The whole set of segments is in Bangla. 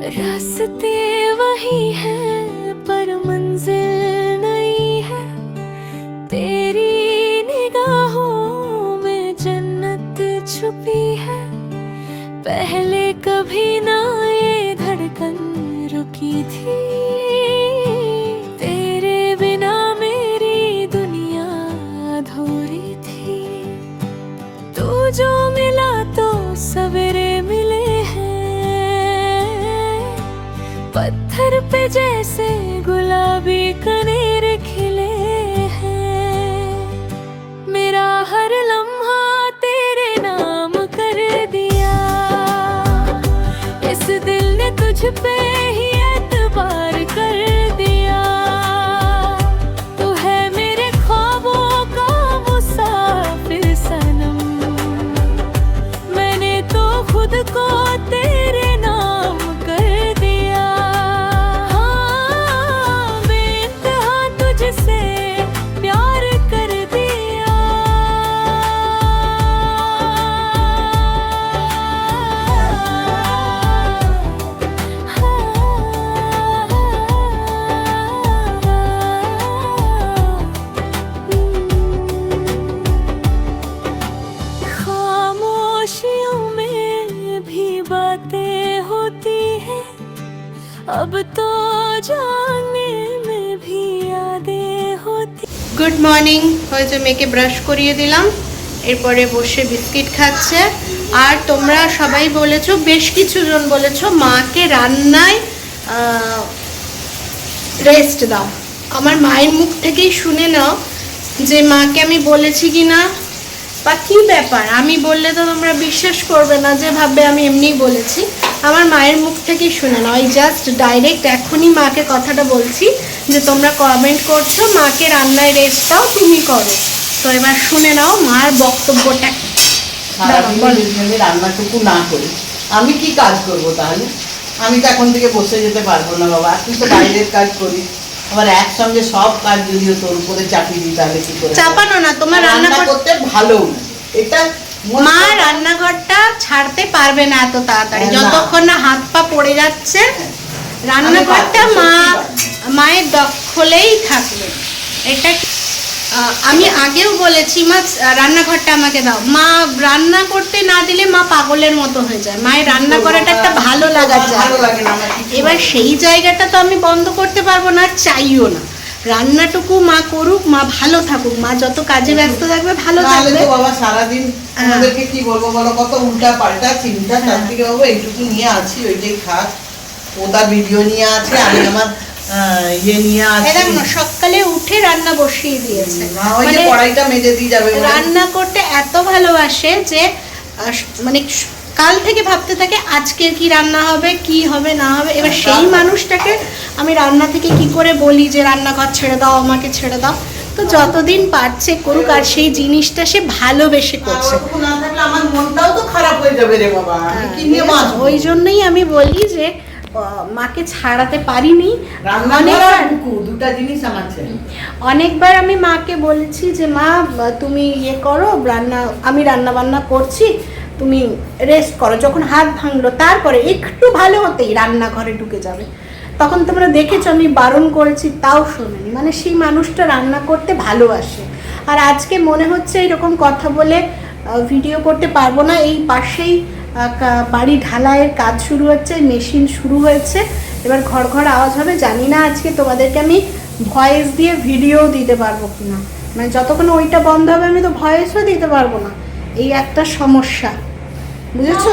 रास्ते वही है पर मंजिल नई है, तेरी निगाहों में जन्नत छुपी है। पहले कभी ना ये धड़कन रुकी थी, तेरे बिना मेरी दुनिया अधूरी थी। तू जो मिला तो सवेरे मिले हैं, पत्थर पे जैसे गुलाबी कनेर खिले हैं। मेरा हर लम्हा तेरे नाम कर दिया, इस दिल ने तुझ पे ही एतबार कर दिया। तू है मेरे ख्वाबों का मुसाफिर सनम, मैंने तो खुद को तेरे नाम कर दिया। हाँ, बेइंतहा तुझसे प्यार कर दिया। खामोशियों में भी बातें होती हैं, अब तो जाने में भी यादें होती। Good morning. হয়েছে মেয়েকে ব্রাশ করিয়ে দিলাম, এরপরে বসে বিস্কিট খাচ্ছে। আর তোমরা সবাই বলেছো, বেশ কিছুজন বলেছো মাকে রান্নায় রেস্ট দাও। আমার মায়ের মুখ থেকেই শুনে নাও যে মাকে আমি বলেছি কি না, বা কী ব্যাপার। আমি বললে তো তোমরা বিশ্বাস করবে না, যে ভাববে আমি এমনিই বলেছি। আমার মায়ের মুখ থেকেই শুনে নাও। এই জাস্ট ডাইরেক্ট এখনই মাকে কথাটা বলছি যে তোমরা কমেন্ট করছো মাকে রান্নায় রেস্ট দাও, তুমি করো। তো এবার শুনে নাও মার বক্তব্যটা। আমি রান্নাটুকু না করি আমি কি কাজ করব? তাহলে আমি তো এখন থেকে বসে যেতে পারবো না বাবা। তুই তো বাইরের কাজ করিস, আবার একসঙ্গে সব কাজ যদিও তোর উপরে চাপিয়ে দিই তাহলে কি করে? চাপানো না, তোমার রান্না করতে ভালো এটা। মা রান্নাঘরটা ছাড়তে পারবে না এত তাড়াতাড়ি, যতক্ষণ না হাত পা পড়ে যাচ্ছে। রান্নাঘরটা মায়ের দখলেই থাকবে। এটা আমি আগেও বলেছি, মা রান্নাঘরটা আমাকে দাও। মা রান্না করতে না দিলে মা পাগলের মতো হয়ে যায়। মায়ের রান্না করাটা একটা ভালো লাগার জায়গা। এবার সেই জায়গাটা তো আমি বন্ধ করতে পারবো না, চাইও না। রান্নাটুকু মা করুক, মা ভালো থাকুক। মা যত কাজে ব্যস্ত থাকবে ভালো থাকবে। বাবা সারাদিন আমাদেরকে কি বলবো বলো, কত উল্টা পাল্টা চিন্তা। তার থেকে বাবা এইটুকু নিয়ে আছি, ওইটাই খাক। ওটা ভিডিও নিয়ে আছে, আমি আমার ইয়ে নিয়ে আছি। সকালে উঠে রান্না বসিয়ে দিয়েছে, মানে কড়াইটা মেজে দিয়ে যাবে। রান্না করতে এত ভালোবাসে যে মানে কাল থেকে ভাবতে থাকে আজকে কি রান্না হবে, কি হবে না হবে। এবার সেই মানুষটাকে আমি রান্না থেকে কি করে বলি যে রান্নাঘর ছেড়ে দাও, আমাকে ছেড়ে দাও। তো যতদিন পারছে করুক, আর সেই জিনিসটা সে ভালোবেসে করছে। আমার মনটাও তো খারাপ হয়ে যাবে রে বাবা। ওই জন্যই আমি বলি যে মাকে ছাড়াতে পারিনি। অনেকবার আমি মাকে বলেছি যে মা তুমি ইয়ে করো, আমি রান্না বান্না করছি, তুমি রেস্ট করো। যখন হাত ভাঙলো তারপরে একটু ভালো হতেই রান্নাঘরে ঢুকে যাবে। তখন তোমরা দেখেছো আমি বারণ করেছি, তাও শোনেনি। মানে সেই মানুষটা রান্না করতে ভালোবাসে। আর আজকে মনে হচ্ছে এরকম কথা বলে ভিডিও করতে পারবো না। এই পাশেই বাড়ি ঢালাইয়ের কাজ শুরু হচ্ছে, মেশিন শুরু হয়েছে। এবার ঘর ঘর আওয়াজ হবে। জানি না আজকে তোমাদেরকে আমি ভয়েস দিয়ে ভিডিও দিতে পারবো কিনা। মানে যতক্ষণ ওইটা বন্ধ হবে আমি তো ভয়েসও দিতে পারবো না। এই একটা সমস্যা, বুঝেছো?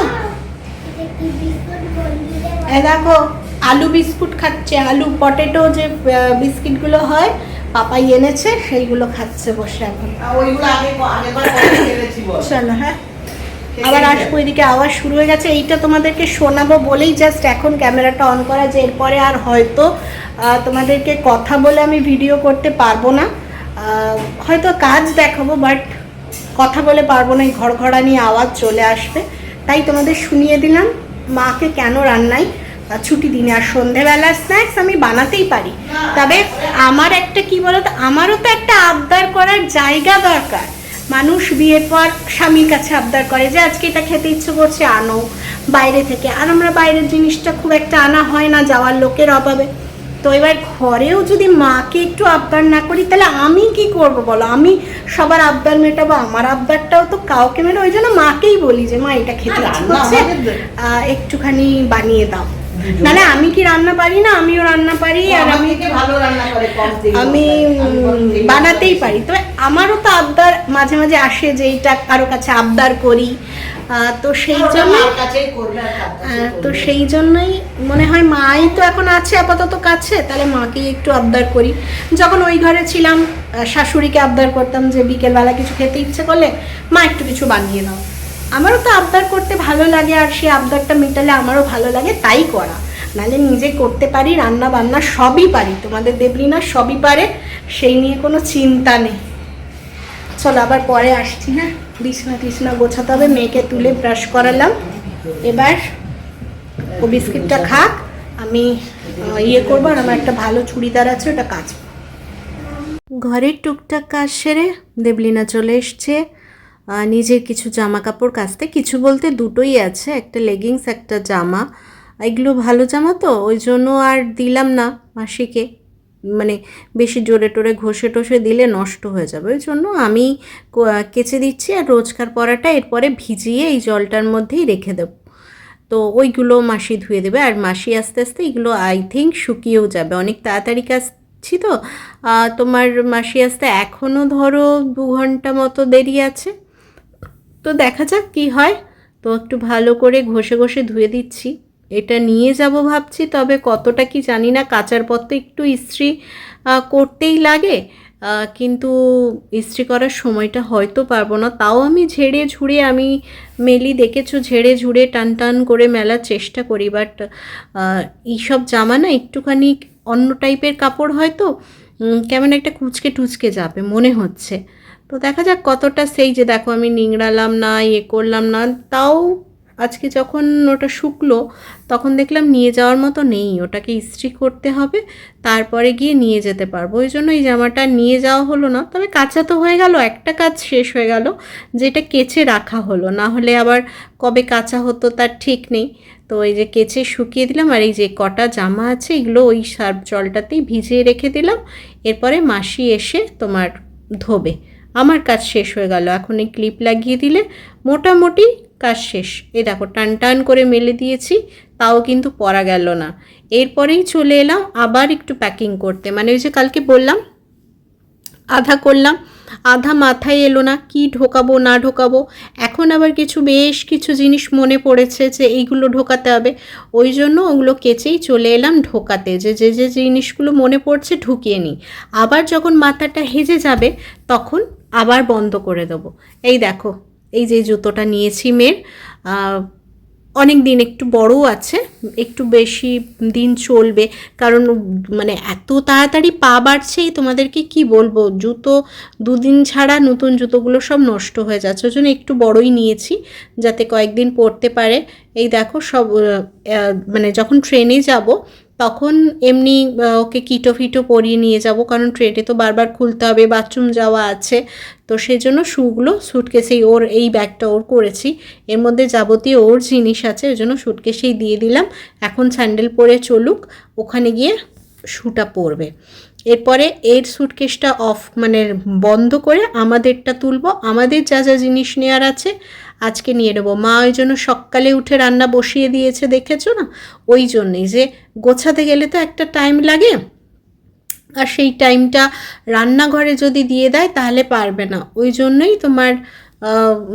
দেখো আলু বিস্কুট খাচ্ছে, আলু পটেটো যে বিস্কিটগুলো হয় পাপাই এনেছে, সেইগুলো খাচ্ছে বসে এখন। চলো হ্যাঁ, আবার আসবো। এদিকে আওয়াজ শুরু হয়ে গেছে। এইটা তোমাদেরকে শোনাবো বলেই জাস্ট এখন ক্যামেরাটা অন করা, যে এরপরে আর হয়তো তোমাদেরকে কথা বলে আমি ভিডিও করতে পারবো না। হয়তো কাজ দেখাবো, বাট কথা বলে পারবো না। এই ঘড়ঘড়ানি আওয়াজ চলে আসবে, তাই তোমাদের শুনিয়ে দিলাম মাকে কেন রান্নায় ছুটি দিনে। আর সন্ধেবেলা স্ন্যাক্স আমি বানাতেই পারি, তবে আমার একটা কি বলতো, আমারও তো একটা আবদার করার জায়গা দরকার। মানুষ বিয়ের পর স্বামীর কাছে আবদার করে যে আজকে এটা খেতে ইচ্ছে করছে আনো, বাইরে থেকে, আর আমরা বাইরের জিনিসটা খুব একটা আনা হয় না যাওয়ার লোকের অভাবে। তো এবার ঘরেও যদি মাকে একটু আবদার না করি তাহলে আমি কি করব বলো? আমি সবার আবদার মেটাবো, আমার আবদারটাও তো কাউকে মেরে, ওই জন্য মাকেই বলি যে মা এটা খেতে ইচ্ছে করছে, একটুখানি বানিয়ে দাও। নাহলে আমি কি রান্না পারি না? আমিও রান্না পারি, আর আমি ভালো রান্না করে কম তেলে। আমি বানাতেই পারি। তবে আমারও তো আবদার মাঝে মাঝে আসে যে এইটা কারো কাছে আবদার করি, তো সেই জন্য তো সেই জন্যই মনে হয় মাই তো এখন আছে আপাতত কাছে, তাহলে মাকেই একটু আবদার করি। যখন ওই ঘরে ছিলাম শাশুড়িকে আবদার করতাম যে বিকেলবেলা কিছু খেতে ইচ্ছে করলে মা একটু কিছু বানিয়ে দাও। আমারও তো আবদার করতে ভালো লাগে, আর সেই আবদারটা মেটালে আমারও ভালো লাগে, তাই করা। নাহলে নিজে করতে পারি, রান্না বান্না সবই পারি, তোমাদের দেবলিনা সবই পারে, সেই নিয়ে কোনো চিন্তা নেই। চলো আবার পরে আসছি। হ্যাঁ, বিছনা গোছাতে হবে, মেয়েকে তুলে ব্রাশ করালাম, এবার ও বিস্কিটটা খাক, আমি ইয়ে করবো, আর আমার একটা ভালো চুড়িদার আছে ওটা কাচবো। ঘরের টুকটাক কাজ সেরে দেবলিনা চলে এসছে নিজের কিছু জামা কাপড় কাচতে। কিছু বলতে দুটোই আছে, একটা লেগিংস একটা জামা। এগুলো ভালো জামা তো ওই জন্য আর দিলাম না মাসিকে, মানে বেশি জোরে টোরে ঘষে টষে দিলে নষ্ট হয়ে যাবে, ওই জন্য আমি কেচে দিচ্ছি। আর রোজকার পরাটা এরপরে ভিজিয়ে এই জলটার মধ্যেই রেখে দেব, তো ওইগুলো মাসি ধুয়ে দেবে। আর মাসি আস্তে আস্তে এগুলো আই থিঙ্ক শুকিয়েও যাবে, অনেক তাড়াতাড়ি কাচছি তো। তোমার মাসি আসতে এখনও ধরো 2 ঘন্টা মতো দেরি আছে, তো দেখা যাক কি হয়। তো একটু ভালো করে ঘষে ঘষে ধুয়ে দিচ্ছি। এটা নিয়ে যাব ভাবছি, তবে কতটা কি জানি না। কাচার পর তো একটু ইস্ত্রি করতেই লাগে, কিন্তু ইস্ত্রি করার সময়টা হয়তো পারবো না। তাও আমি ঝেড়ে ঝুড়ে আমি মেলি, দেখেছো, ঝেড়ে ঝুড়ে টান টান করে মেলার চেষ্টা করি। বাট এইসব জামা না একটুখানি অন্য টাইপের কাপড় হয়তো কেমন একটা কুচকে টুচকে যাবে মনে হচ্ছে। তো দেখা যাক কতটা, সেই যে দেখো আমি নিংড়ালাম না, ইয়ে করলাম না, তাও আজকে যখন ওটা শুকলো তখন দেখলাম নিয়ে যাওয়ার মতো নেই, ওটাকে ইস্ত্রি করতে হবে, তারপরে গিয়ে নিয়ে যেতে পারবো। ওই জন্য এই জামাটা নিয়ে যাওয়া হলো না। তবে কাচা তো হয়ে গেল, একটা কাজ শেষ হয়ে গেল, যেটা কেচে রাখা হলো, না হলে আবার কবে কাচা হতো তার ঠিক নেই। তো এই যে কেচে শুকিয়ে দিলাম, আর এই যে কটা জামা আছে এগুলো ওই সার্ফ জলটাতেই ভিজিয়ে রেখে দিলাম। এরপরে মাসি এসে তোমার ধোবে, আমার কাজ শেষ হয়ে গেল। এখন এই ক্লিপ লাগিয়ে দিলে মোটামুটি কাজ শেষ। এই দেখো টান টান করে মেলে দিয়েছি, তাও কিন্তু পরা গেল না। এরপরেই চলে এলাম আবার একটু প্যাকিং করতে, মানে ওই যে কালকে বললাম আধা করলাম, আধা মাথায় এলো না কি ঢোকাবো না ঢোকাবো। এখন আবার বেশ কিছু জিনিস মনে পড়েছে যে এইগুলো ঢোকাতে হবে, ওই জন্য ওগুলো কেচেই চলে এলাম ঢোকাতে, যে যে যে জিনিসগুলো মনে পড়ছে ঢুকিয়ে নিই। আবার যখন মাথাটা হেজে যাবে তখন আবার বন্ধ করে দেবো। এই দেখো এই যে জুতোটা নিয়েছি মেয়ের, অনেক দিন, একটু বড়ও আছে, একটু বেশি দিন চলবে, কারণ মানে এত তাড়াতাড়ি পা বাড়ছেই, তোমাদেরকে কি বলবো, জুতো 2 দিন ছাড়া নতুন জুতোগুলো সব নষ্ট হয়ে যাচ্ছে, ওই জন্য একটু বড়ই নিয়েছি যাতে কয়েকদিন পরতে পারে। এই দেখো সব মানে যখন ট্রেনে যাব তখন এমনি ওকে কিটো ফিটো পরিয়ে নিয়ে যাব, কারণ ট্রেনে তো বারবার খুলতে হবে, বাথরুম যাওয়া আছে, তো সেই জন্য শ্যুগুলো সুটকেসেই, ওর এই ব্যাগটা ওর করেছি, এর মধ্যে যাবতীয় ওর জিনিস আছে, ওই জন্য সুটকেসেই দিয়ে দিলাম। এখন স্যান্ডেল পরে চলুক, ওখানে গিয়ে শ্যুটা পরবে। এরপরে এর সুটকেসটা মানে বন্ধ করে আমাদেরটা তুলব, আমাদের যা যা জিনিস নেওয়ার আছে আজকে নিয়ে নেবো। মা ওই জন্য সকালে উঠে রান্না বসিয়ে দিয়েছে, দেখেছো না, ওই জন্যই যে গোছাতে গেলে তো একটা টাইম লাগে, আর সেই টাইমটা রান্নাঘরে যদি দিয়ে দেয় তাহলে পারবে না, ওই জন্যই তোমার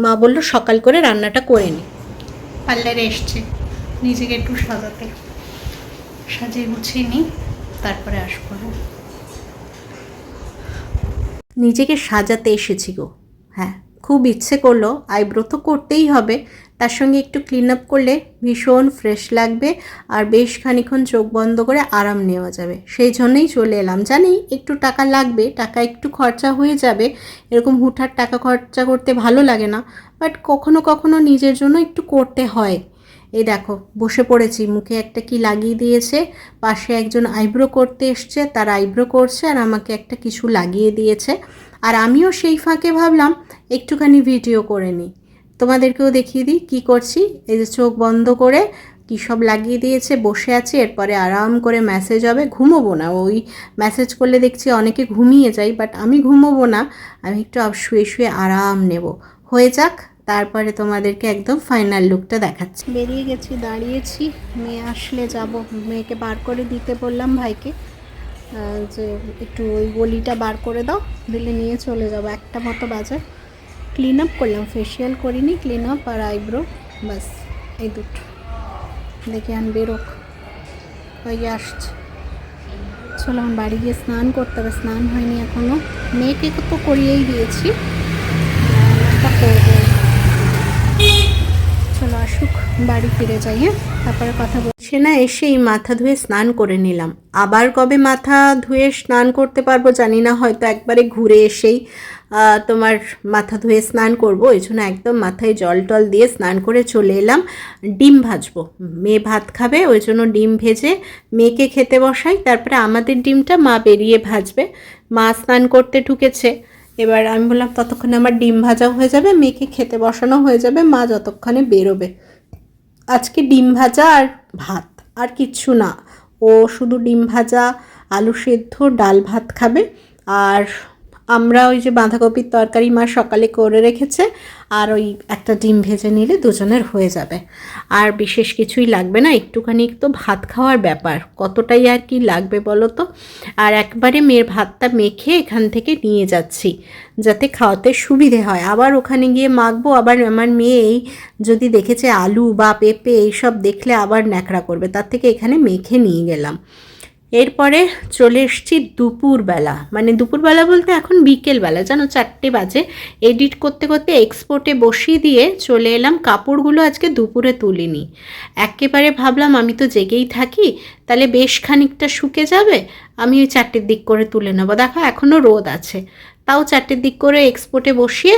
মা বললো সকাল করে রান্নাটা করে নি। পার্লারে এসছে নিজেকে একটু সাজাতে, সাজিয়ে গুছিয়ে নিই তারপরে আসবো। নিজেকে সাজাতে এসেছি গো, হ্যাঁ খুব ইচ্ছে করলো, আইব্রো তো করতেই হবে, তার সঙ্গে একটু ক্লিন আপ করলে ভীষণ ফ্রেশ লাগবে, আর বেশ খানিক্ষণ চোখ বন্ধ করে আরাম নেওয়া যাবে, সেই জন্যই চলে এলাম। জানি একটু টাকা লাগবে, টাকা একটু খরচা হয়ে যাবে, এরকম হুটহাট টাকা খরচা করতে ভালো লাগে না, বাট কখনো কখনো নিজের জন্য একটু করতে হয়। এই দেখো বসে পড়েছি, মুখে একটা কি লাগিয়ে দিয়েছে, পাশে একজন আইব্রো করতে এসছে, তার আইব্রো করছে, আর আমাকে একটা কিছু লাগিয়ে দিয়েছে, আর আমিও সেই ফাঁকে ভাবলাম একটুখানি ভিডিও করে নিই। তোমাদেরকেও দেখিয়ে দিই কী করছি। এই যে চোখ বন্ধ করে কী সব লাগিয়ে দিয়েছে, বসে আছি। এরপরে আরাম করে ম্যাসেজ হবে, ঘুমোবো না। ওই ম্যাসেজ করলে দেখছি অনেকে ঘুমিয়ে যাই, বাট আমি ঘুমোবো না, আমি একটু শুয়ে শুয়ে আরাম নেব। হয়ে যাক, তারপরে তোমাদেরকে একদম ফাইনাল লুকটা দেখাচ্ছি। বেরিয়ে গেছি, দাঁড়িয়েছি, মেয়ে আসলে যাব। মেয়েকে বার করে দিতে বললাম ভাইকে, যে একটু ওই গলিটা বার করে দাও, দিলে নিয়ে চলে যাবো। 1টা মতো বাজার। ক্লিন আপ করলাম, ফেসিয়াল করিনি, ক্লিন আপ আর আইব্রো, বাস এই দুটো। দেখে আন বেরোক, ওই আসছে। চলো আমার বাড়ি গিয়ে স্নান করতে হবে, স্নান হয়নি এখনও। মেয়েকে তো করিয়েই দিয়েছি, করবো। চলো আসুক, বাড়ি ফিরে যাই। হ্যাঁ, তারপরে কথা বলছে না। এসেই মাথা ধুয়ে স্নান করে নিলাম। আবার কবে মাথা ধুয়ে স্নান করতে পারবো জানি না, হয়তো একবারে ঘুরে এসেই তোমার মাথা ধুয়ে স্নান করব। এই জন্য একদম মাথায় জল টল দিয়ে স্নান করে চলে এলাম। ডিম ভাজবো, মেয়ে ভাত খাবে, ওই জন্য ডিম ভেজে মেয়েকে খেতে বসাই। তারপরে আমাদের ডিমটা মা বেরিয়ে ভাজবে। মা স্নান করতে ঢুকেছে, এবার আমি বললাম ততক্ষণে আমার ডিম ভাজা হয়ে যাবে, মেয়েকে খেতে বসানো হয়ে যাবে, মা যতক্ষণে বেরোবে। আজকে ডিম ভাজা আর ভাত, আর কিচ্ছু না। ও শুধু ডিম ভাজা, আলু সেদ্ধ, ডাল ভাত খাবে। আর আমরা ওই যে বাঁধাকপির তরকারি মা সকালে করে রেখেছে, আর ওই একটা ডিম ভেজে নিলে দুজনের হয়ে যাবে। আর বিশেষ কিছুই লাগবে না, একটুখানি তো ভাত খাওয়ার ব্যাপার, কতটাই আর কি লাগবে বলো তো। আর একবারে মেয়ের ভাতটা মেখে এখান থেকে নিয়ে যাচ্ছি, যাতে খাওয়াতে সুবিধে হয়। আবার ওখানে গিয়ে মাখবো, আবার আমার মেয়ে এই যদি দেখেছে আলু বা পেঁপে এইসব দেখলে আবার ন্যাকড়া করবে, তার থেকে এখানে মেখে নিয়ে গেলাম। এরপরে চলে এসেছি দুপুরবেলা, মানে দুপুরবেলা বলতে এখন বিকেলবেলা, জানো 4টে বাজে। এডিট করতে করতে এক্সপোর্টে বসিয়ে দিয়ে চলে এলাম। কাপড়গুলো আজকে দুপুরে তুলিনি, একেবারে ভাবলাম আমি তো জেগেই থাকি, তাহলে বেশ খানিকটা শুকে যাবে, আমি ওই 4টের দিক করে তুলে নেবো। দেখো এখনও রোদ আছে, তাও 4টের দিক করে এক্সপোর্টে বসিয়ে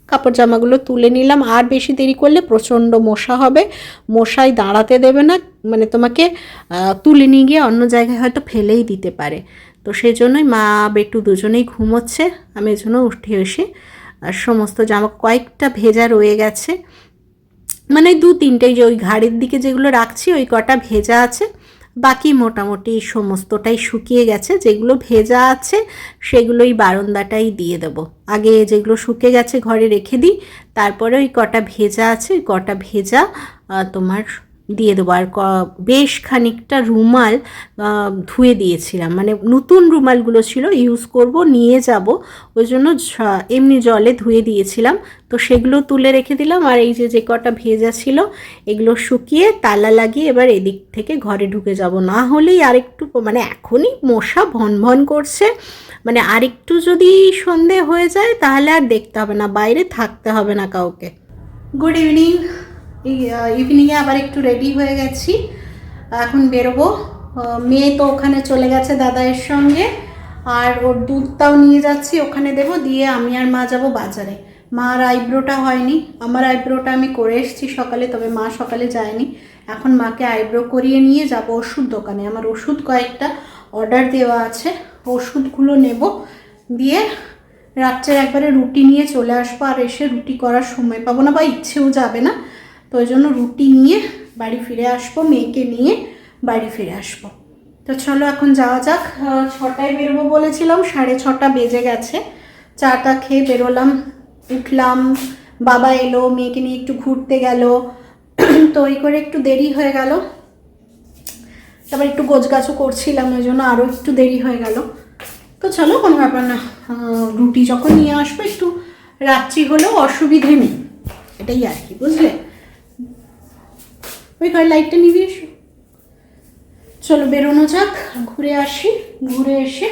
কাপড় জামাগুলো তুলে নিলাম। আর বেশি দেরি করলে প্রচণ্ড মশা হবে, মশাই দাঁড়াতে দেবে না, মানে তোমাকে তুলে নিয়ে গিয়ে অন্য জায়গায় হয়তো ফেলেই দিতে পারে। তো সেই জন্যই মা বেটু দুজনেই ঘুমোচ্ছে, আমি এই জন্য উঠে এসে সমস্ত জামা, কয়েকটা ভেজা রয়ে গেছে, মানে 2-3টেই, যে ওই ঘাড়ের দিকে যেগুলো রাখছি ওই কটা ভেজা আছে, বাকি মোটামুটি সমস্তটাই শুকিয়ে গেছে। যেগুলো ভেজা আছে সেগুলোই বারান্দাটাই দিয়ে দেবো। আগে যেগুলো শুকিয়ে গেছে ঘরে রেখে দিই, তারপরে ওই কটা ভেজা আছে ওই কটা ভেজা তোমার দিয়ে দেবো। আর বেশ খানিকটা রুমাল ধুয়ে দিয়েছিলাম, মানে নতুন রুমালগুলো ছিল, ইউজ করব, নিয়ে যাব, ওই জন্য এমনি জলে ধুয়ে দিয়েছিলাম। তো সেগুলো তুলে রেখে দিলাম। আর এই যে কটা ভেজা ছিল এগুলো শুকিয়ে তালা লাগিয়ে এবার এদিক থেকে ঘরে ঢুকে যাব। না হলেই আরেকটু, মানে এখনই মশা ভন ভন করছে, মানে আরেকটু যদি সন্ধে হয়ে যায় তাহলে আর দেখতে হবে না, বাইরে থাকতে হবে না কাউকে। Good evening. ইভিনিংয়ে আবার একটু রেডি হয়ে গেছি, এখন বেরোবো। মেয়ে তো ওখানে চলে গেছে দাদাইয়ের সঙ্গে, আর ওর দুধটাও নিয়ে যাচ্ছি, ওখানে দেবো, দিয়ে আমি আর মা যাব বাজারে। মার আইব্রোটা হয়নি, আমার আইব্রোটা আমি করে এসেছি সকালে, তবে মা সকালে যায়নি। এখন মাকে আইব্রো করিয়ে নিয়ে যাব ওষুধ দোকানে, আমার ওষুধ কয়েকটা অর্ডার দেওয়া আছে, ওষুধগুলো নেব, দিয়ে রাত্রের একবারে রুটি নিয়ে চলে আসবো। আর এসে রুটি করার সময় পাবো না, বা ইচ্ছেও যাবে না, তো ওই জন্য রুটি নিয়ে বাড়ি ফিরে আসবো, মেয়েকে নিয়ে বাড়ি ফিরে আসবো। তো চলো এখন যাওয়া যাক। 6টায় বেরোবো বলেছিলাম, 6:30 বেজে গেছে। চাটা খেয়ে বেরোলাম, উঠলাম, বাবা এলো, মেয়েকে নিয়ে একটু ঘুরতে গেল, তো ওই করে একটু দেরি হয়ে গেল। তারপর একটু গোছগাছও করছিলাম, ওই জন্য আরও একটু দেরি হয়ে গেল। তো চলো, কোনো ব্যাপার না, রুটি যখন নিয়ে আসবো একটু রাত্রি হলেও অসুবিধে নেই, এটাই আর কি, বুঝলে। ওই ঘরে লাইটটা নিবি, এসো। চলো বেরোনো যাক, ঘুরে আসি, ঘুরে এসে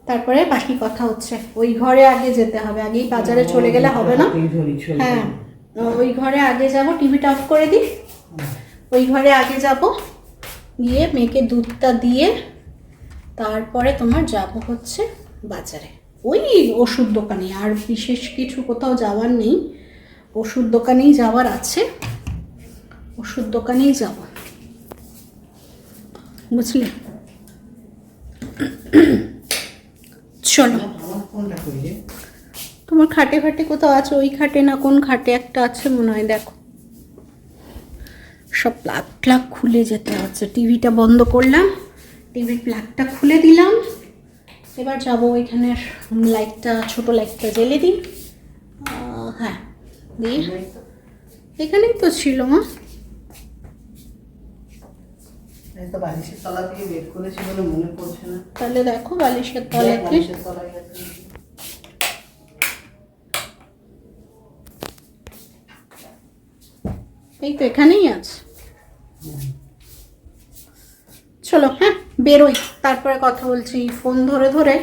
তারপরে বাকি কথা হচ্ছে। ওই ঘরে আগে যেতে হবে, আগেই বাজারে চলে গেলে হবে না। হ্যাঁ, ওই ঘরে আগে যাব, টিভিটা অফ করে দিই, ওই ঘরে আগে যাব, গিয়ে মেয়েকে দুধটা দিয়ে তারপরে তোমার যাব হচ্ছে বাজারে, ওই ওষুধ দোকানে। আর বিশেষ কিছু কোথাও যাওয়ার নেই, ওষুধ দোকানেই যাওয়ার আছে, ওষুধ দোকানেই যাব, বুঝলে। চলো, তোমার খাটে ফাটে কোথাও আছে, ওই খাটে না কোন খাটে একটা আছে মনে হয়, দেখো সব প্লাগ প্লাগ খুলে যেতে হচ্ছে। টিভিটা বন্ধ করলাম, টিভির প্লাগটা খুলে দিলাম। এবার যাবো ওইখানের লাইটটা, ছোট লাইটটা জ্বেলে দিই। হ্যাঁ দিয়ে এখানেই তো ছিল মা। এই তো বালিশের তলা থেকে বের করেছি বলে মনে পড়ছে না। তাহলে দেখো বালিশের তলাতে, বালিশের তলায় আছে। এই তো এখানেই আছে। চলো হ্যাঁ বেরোই, তারপরে কথা বলছি। ফোন ধরে ধরে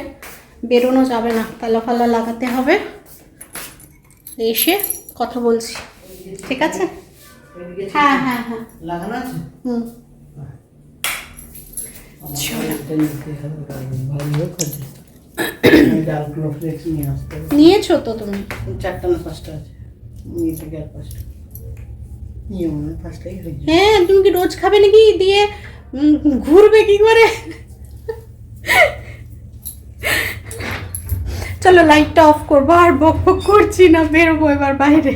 বেরোনো যাবে না, তালা ফালা লাগাতে হবে, এসে কথা বলছি, ঠিক আছে? হ্যাঁ হ্যাঁ হ্যাঁ লাগানো আছে। হুম নিয়েছো তো তুমি? 4টা না 5টা আছে, নিয়ে থেকে আর 5টা নিয়ে মনে হয় 5টাই হয়ে যায়। হ্যাঁ তুমি কি রোজ খাবে নাকি? দিয়ে ঘুরবে কি করে? চলো লাইটটা অফ করবো, আর বক বক করছি না, বেরোবো এবার বাইরে।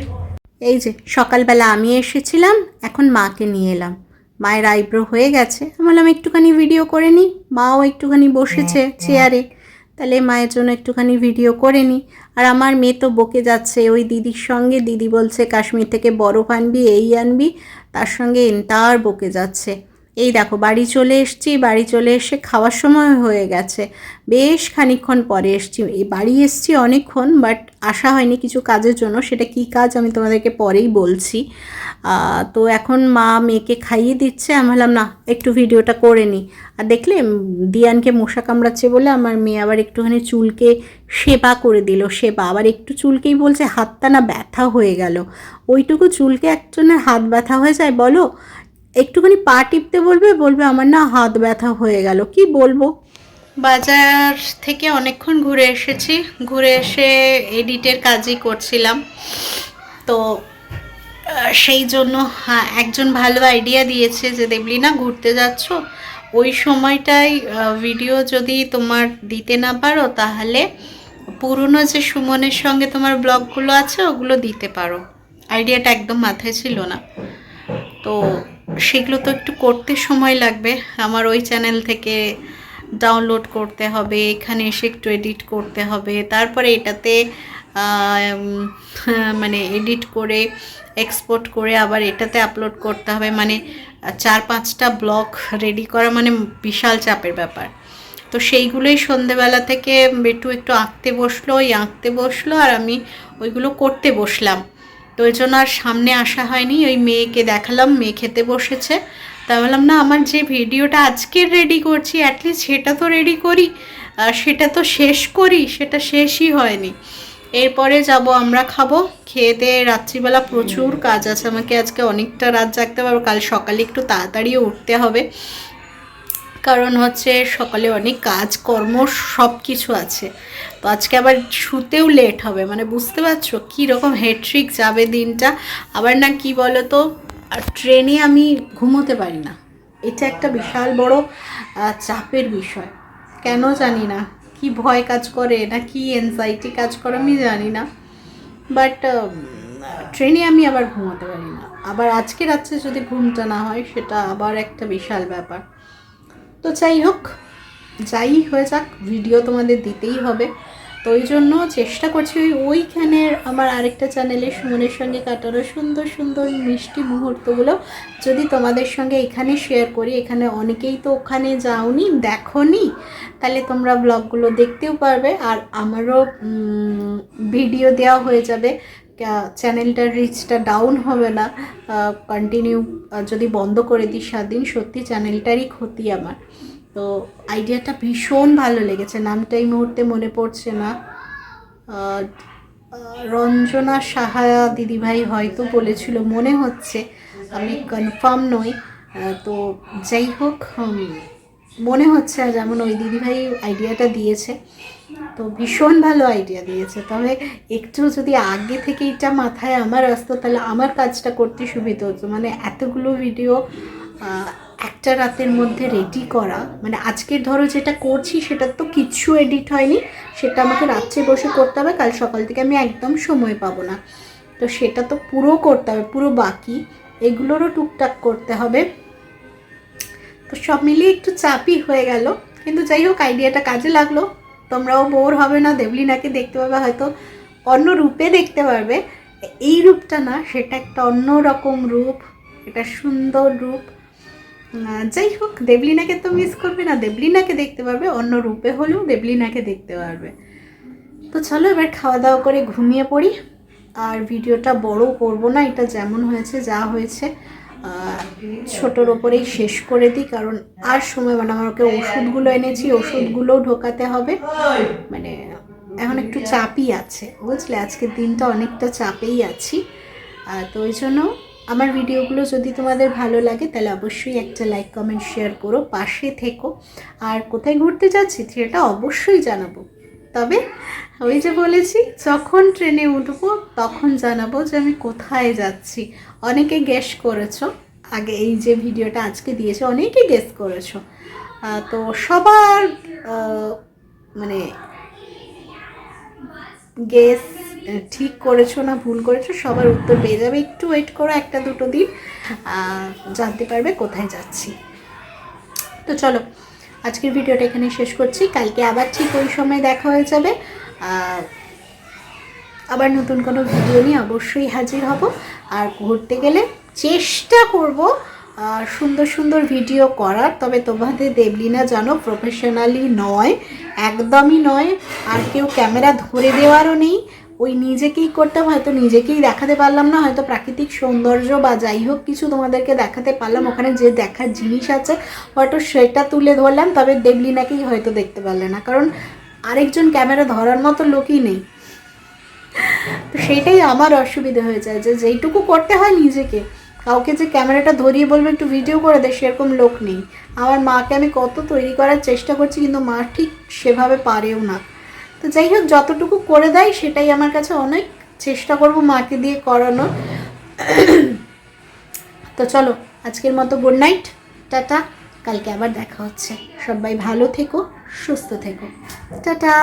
এই যে সকালবেলা আমি এসেছিলাম, এখন মাকে নিয়ে এলাম। মায়ের আইব্রো হয়ে গেছে, আমি বললাম একটুখানি ভিডিও করে নিই। মাও একটুখানি বসেছে চেয়ারে, তাহলে মায়ের জন্য একটুখানি ভিডিও করে নিই। আর আমার মেয়ে তো বকে যাচ্ছে ওই দিদির সঙ্গে, দিদি বলছে কাশ্মীর থেকে বরফ আনবি, এই আনবি, তার সঙ্গে এন্টার বকে যাচ্ছে। এই দেখো বাড়ি চলে এসেছি, বাড়ি চলে এসে খাওয়ার সময় হয়ে গেছে, বেশ খানিকক্ষণ পরে এসেছি। এই বাড়ি এসেছি অনেকক্ষণ, বাট আসা হয়নি কিছু কাজের জন্য, সেটা কি কাজ আমি তোমাদেরকে পরেই বলছি। তো এখন মা মেয়েকে খাইয়ে দিচ্ছে, আমি ভাবলাম না একটু ভিডিওটা করে নিই। আর দেখলে দিয়ানকে মশা কামড়াচ্ছে বলে আমার মেয়ে আবার একটুখানি চুলকে সেবা করে দিল। সেবা আবার একটু চুলকেই বলছে হাতটা না ব্যথা হয়ে গেল। ওইটুকু চুলকে একজনের হাত ব্যথা হয়ে যায় বলো? একটুখানি পা টিপতে বলবে, বলবে আমার না হাত ব্যথা হয়ে গেল। কি বলবো। বাজার থেকে অনেকক্ষণ ঘুরে এসেছি, ঘুরে এসে এডিটের কাজই করছিলাম। তো সেই জন্য একজন ভালো আইডিয়া দিয়েছে যে দেবলি না ঘুরতে যাচ্ছ, ওই সময়টাই ভিডিও যদি তোমার দিতে না পারো তাহলে পুরনো যে সুমনের সঙ্গে তোমার ব্লগগুলো আছে ওগুলো দিতে পারো। আইডিয়াটা একদম মাথায় ছিল না, তো সেগুলো তো একটু করতে সময় লাগবে। আমার ওই চ্যানেল থেকে ডাউনলোড করতে হবে, এখানে এসে একটু এডিট করতে হবে, তারপরে এটাতে মানে এডিট করে এক্সপোর্ট করে আবার এটাতে আপলোড করতে হবে। মানে 4-5টা ব্লগ রেডি করা মানে বিশাল চাপের ব্যাপার। তো সেইগুলোই সন্ধেবেলা থেকে একটু আঁকতে বসলো, ওই আঁকতে বসলো আর আমি ওইগুলো করতে বসলাম। তো ওই জন্য আর সামনে আসা হয়নি। ওই মেয়েকে দেখালাম, মেয়ে খেতে বসেছে, তা বললাম না আমার যে ভিডিওটা আজকের রেডি করছি অ্যাটলিস্ট সেটা তো রেডি করি, সেটা তো শেষ করি, সেটা শেষই হয়নি। এরপরে যাব আমরা খাবো, খেয়ে দিয়ে রাত্রিবেলা প্রচুর কাজ আছে আমাকে, আজকে অনেকটা রাত জাগতে পারবো, কাল সকালে একটু তাড়াতাড়িও উঠতে হবে, কারণ হচ্ছে সকালে অনেক কাজকর্ম সব কিছু আছে। তো আজকে আবার শুতেও লেট হবে, মানে বুঝতে পারছো কীরকম হেট্রিক যাবে দিনটা। আবার না কি বলো তো, ট্রেনে আমি ঘুমোতে পারি না, এটা একটা বিশাল বড় চাপের বিষয়। কেন জানি না, কি ভয় কাজ করে না কি এনজাইটি কাজ করে আমি জানি না, বাট ট্রেনে আমি আবার ঘুমোতে পারি না। আবার আজকে রাত্রে যদি ঘুমটা না হয় সেটা আবার একটা বিশাল ব্যাপার। তো যাই হোক, যাই হয়ে যাক, ভিডিও তোমাদের দিতেই হবে। তো ওই জন্য চেষ্টা করছি ওইখানের আমার আরেকটা চ্যানেলে সুমনের সঙ্গে কাটানো সুন্দর সুন্দর মিষ্টি মুহূর্তগুলো যদি তোমাদের সঙ্গে এখানে শেয়ার করি। এখানে অনেকেই তো ওখানে যাওনি, দেখোনি, তাহলে তোমরা ব্লগগুলো দেখতেও পারবে, আর আমারও ভিডিও দেওয়া হয়ে যাবে, চ্যানেলটার রিচটা ডাউন হবে না। কন্টিনিউ যদি বন্ধ করে দিই 7 দিন, সত্যি চ্যানেলটারই ক্ষতি আমার। তো আইডিয়াটা ভীষণ ভালো লেগেছে, নামটা এই মুহূর্তে মনে পড়ছে না, রঞ্জনা সাহা দিদিভাই হয়তো বলেছিল মনে হচ্ছে, আমি কনফার্ম নই। তো যাই হোক, মনে হচ্ছে যেমন ওই দিদিভাই আইডিয়াটা দিয়েছে, তো ভীষণ ভালো আইডিয়া দিয়েছে। তবে একটু যদি আগে থেকে এটা মাথায় আমার আসতো তাহলে আমার কাজটা করতে সুবিধা হতো। মানে এতগুলো ভিডিও একটা রাতের মধ্যে রেডি করা, মানে আজকের ধরো যেটা করছি সেটা তো কিচ্ছু এডিট হয়নি, সেটা আমাকে রাত্রে বসে করতে হবে, কাল সকাল থেকে আমি একদম সময় পাবো না, তো সেটা তো পুরো করতে হবে, পুরো বাকি এগুলোরও টুকটাক করতে হবে। তো সব মিলিয়ে একটু চাপই হয়ে গেল, কিন্তু যাই হোক আইডিয়াটা কাজে লাগলো। তোমরাও বোর হবে না, দেবলিনাকে দেখতে পাবে, হয়তো অন্য রূপে দেখতে পারবে, এই রূপটা না, সেটা একটা অন্য রকম রূপ, এটা সুন্দর রূপ। যাই হোক দেবলিনাকে তো মিস করবে না, দেবলিনাকে দেখতে পারবে, অন্য রূপে হলেও দেবলিনাকে দেখতে পারবে। তো চলো এবার খাওয়া দাওয়া করে ঘুমিয়ে পড়ি, আর ভিডিওটা বড় করব না, এটা যেমন হয়েছে যা হয়েছে ছোটোর ওপরেই শেষ করে দিই, কারণ আর সময় মানে আমাকে ওষুধগুলো এনেছি, ওষুধগুলোও ঢোকাতে হবে, মানে এখন একটু চাপই আছে বুঝলে, আজকের দিনটা অনেকটা চাপেই আছি। তো ওই জন্য আমার ভিডিওগুলো যদি তোমাদের ভালো লাগে তাহলে অবশ্যই একটা লাইক কমেন্ট শেয়ার করো, পাশে থেকো। আর কোথায় ঘুরতে যাচ্ছি সেটা অবশ্যই জানাবো, তবে ওই যে বলেছি যখন ট্রেনে উঠবো তখন জানাবো যে আমি কোথায় যাচ্ছি। অনেকে গেস করেছো, আগে এই যে ভিডিওটা আজকে দিয়েছে অনেকে গেস করেছো, তো সবার মানে গেস ঠিক করেছো না ভুল করেছো সবার উত্তর পেয়ে যাবে, একটু ওয়েট করো, একটা দুটো দিন জানতে পারবে কোথায় যাচ্ছি। তো চলো আজকের ভিডিওটা এখানে শেষ করছি, কালকে আবার ঠিক ওই সময় দেখা হয়ে যাবে, আবার নতুন কোনো ভিডিও নিয়ে অবশ্যই হাজির হব। আর ঘুরতে গেলে চেষ্টা করব সুন্দর সুন্দর ভিডিও করার, তবে তোমাদের দেবলিনা জানো প্রফেশনালি নয়, একদমই নয়, আর কেউ ক্যামেরা ধরে দেওয়ারও নেই, ওই নিজেকেই করতাম, হয়তো নিজেকেই দেখাতে পারলাম না, হয়তো প্রাকৃতিক সৌন্দর্য বা যাই হোক কিছু তোমাদেরকে দেখাতে পারলাম, ওখানে যে দেখার জিনিস আছে হয়তো সেটা তুলে ধরলাম, তবে দেবলিনাকেই হয়তো দেখতে পারলে না, কারণ আরেকজন ক্যামেরা ধরার মতো লোকই নেই। তো সেইটাই আমার অসুবিধা হয়ে যায়, যে যেইটুকু করতে হয় নিজেকে, কাউকে যে ক্যামেরাটা ধরিয়ে বলবো একটু ভিডিও করে দে সেরকম লোক নেই। আমার মাকে আমি কত তৈরি করার চেষ্টা করছি, কিন্তু মা ঠিক সেভাবে পারেও না। তো যাই হোক যতটুকু করে দেয় সেটাই আমার কাছে অনেক, চেষ্টা করব মাকে দিয়ে করানোর। তো চলো আজকের মতো গুড নাইট, টাটা, কালকে আবার দেখা হচ্ছে, সবাই ভালো থেকো, সুস্থ থেকো, টাটা।